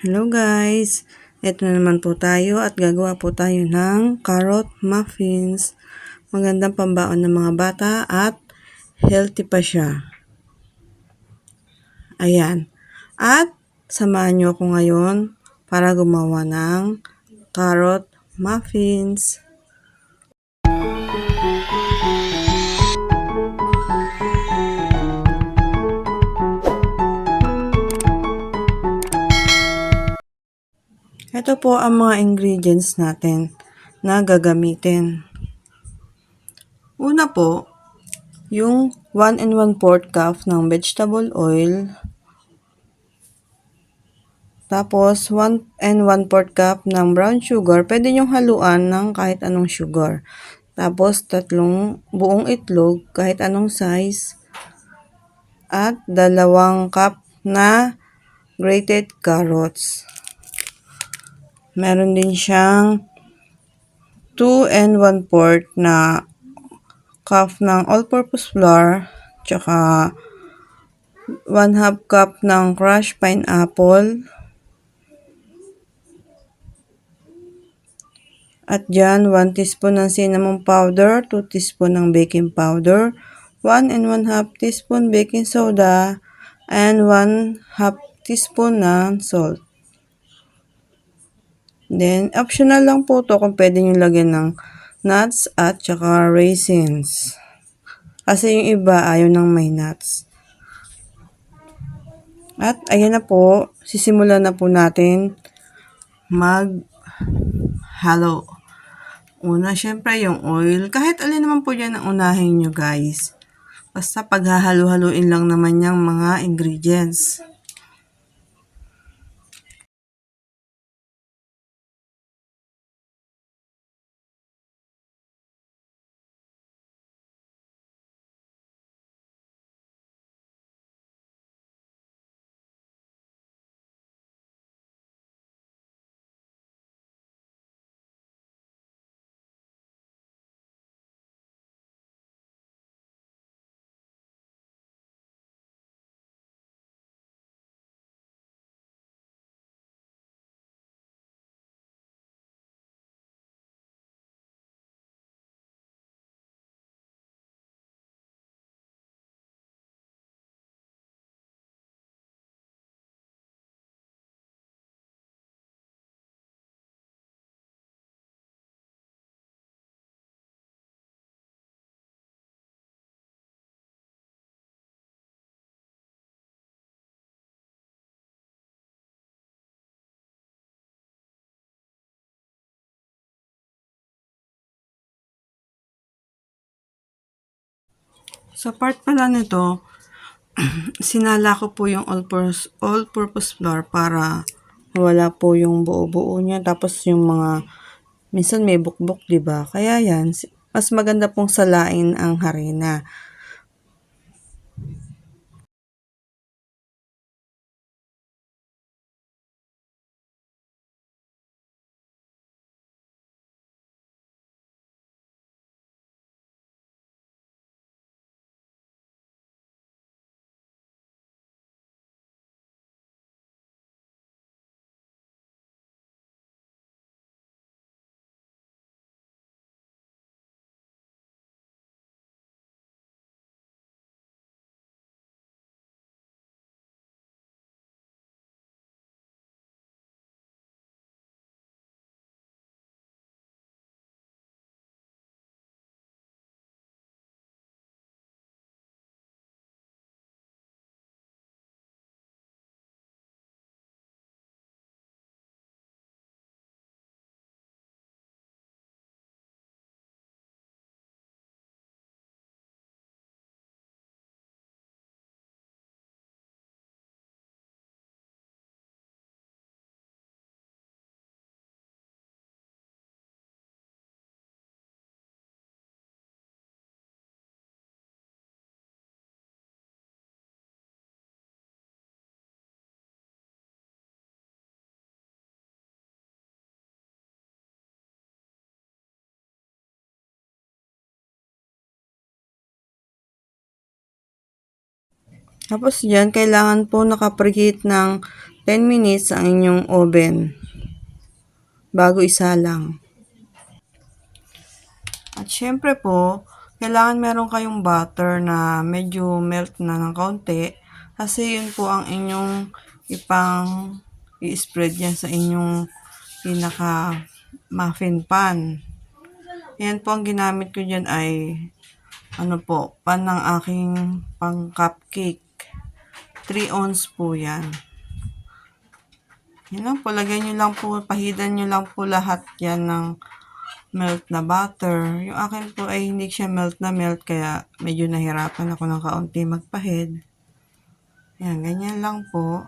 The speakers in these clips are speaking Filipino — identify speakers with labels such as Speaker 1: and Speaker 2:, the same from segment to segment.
Speaker 1: Hello guys! Ito na naman po tayo at gagawa po tayo ng carrot muffins. Magandang pambaon ng mga bata at healthy pa siya. Ayan. At samahan niyo ako ngayon para gumawa ng carrot muffins. Ito po ang mga ingredients natin na gagamitin. Una po, yung 1 and 1/4 cup ng vegetable oil. Tapos, 1 and 1/4 cup ng brown sugar. Pwede nyong haluan ng kahit anong sugar. Tapos, 3 buong itlog, kahit anong size. At 2 cup na grated carrots. Meron din siyang 2 and 1/4 na cup ng all-purpose flour. Tsaka 1/2 cup ng crushed pineapple. At dyan, 1 teaspoon ng cinnamon powder, 2 teaspoon ng baking powder, 1 and 1/2 teaspoon baking soda, and 1/2 teaspoon ng salt. Then, optional lang po to kung pwede nyo lagyan ng nuts at saka raisins. Kasi yung iba ayaw ng may nuts. At ayan na po, sisimulan na po natin mag-halo. Una, syempre yung oil. Kahit alin naman po dyan ang unahin nyo guys. Basta paghahalo-haluin lang naman yung mga ingredients. Sa part pala nito, sinala ko po yung all-purpose flour para wala po yung buo-buo niya. Tapos yung mga, minsan may bukbok, diba? Kaya yan, mas maganda pong salain ang harina. Tapos yan, kailangan po nakapreheat ng 10 minutes ang inyong oven bago isalang. At syempre po, kailangan meron kayong butter na medyo melt na ng kaunti kasi yun po ang inyong i-spread yan sa inyong pinaka muffin pan. Yan po ang ginamit ko dyan ay pan ng aking pang cupcake. 3 ounce po yan. Yan lang po, lagyan nyo lang po, pahidan nyo lang po lahat yan ng melt na butter. Yung akin po ay hindi siya melt na melt, kaya medyo nahirapan ako ng kaunti magpahid. Yan, ganyan lang po.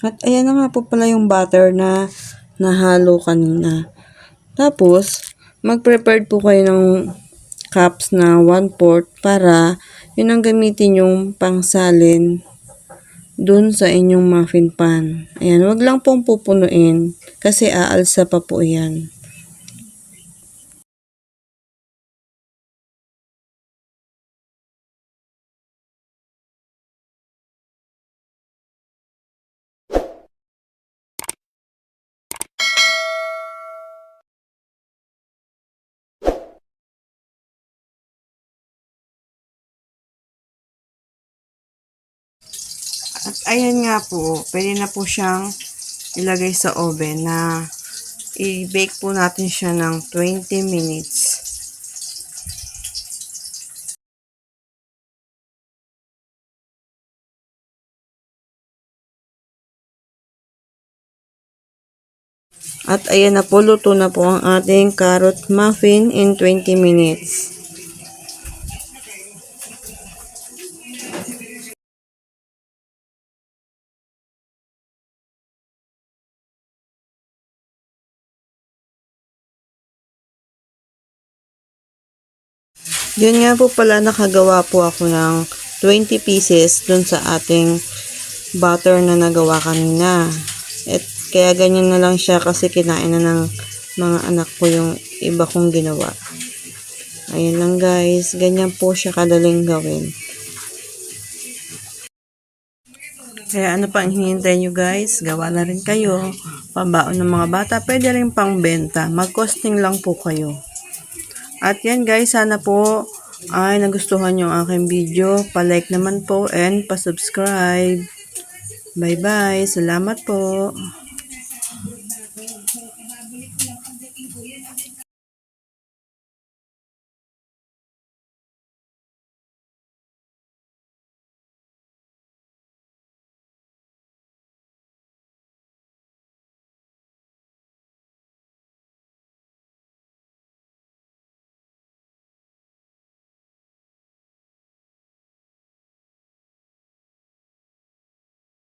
Speaker 1: At ayan na nga po pala yung butter na nahalo kanina. Tapos, mag-prepared po kayo ng cups na 1/4 para yun ang gamitin yung pangsalin dun sa inyong muffin pan. Ayan, wag lang pong pupunuin kasi aalsa pa po yan. At ayan nga po, pwede na po siyang ilagay sa oven na i-bake po natin siya ng 20 minutes. At ayan na po, luto na po ang ating carrot muffin in 20 minutes. Yun nga po pala, nakagawa po ako ng 20 pieces dun sa ating butter na nagawa kanina. At kaya ganyan na lang siya kasi kinain na ng mga anak ko yung iba kong ginawa. Ayun lang guys, ganyan po siya kadaling gawin. Kaya ano pa ang hinihintay nyo guys? Gawa na rin kayo. Pambaon ng mga bata, pwede rin pang benta. Mag-costing lang po kayo. At yan guys, sana po ay nagustuhan nyo ang aking video. Pa-like naman po and pa-subscribe. Bye-bye. Salamat po.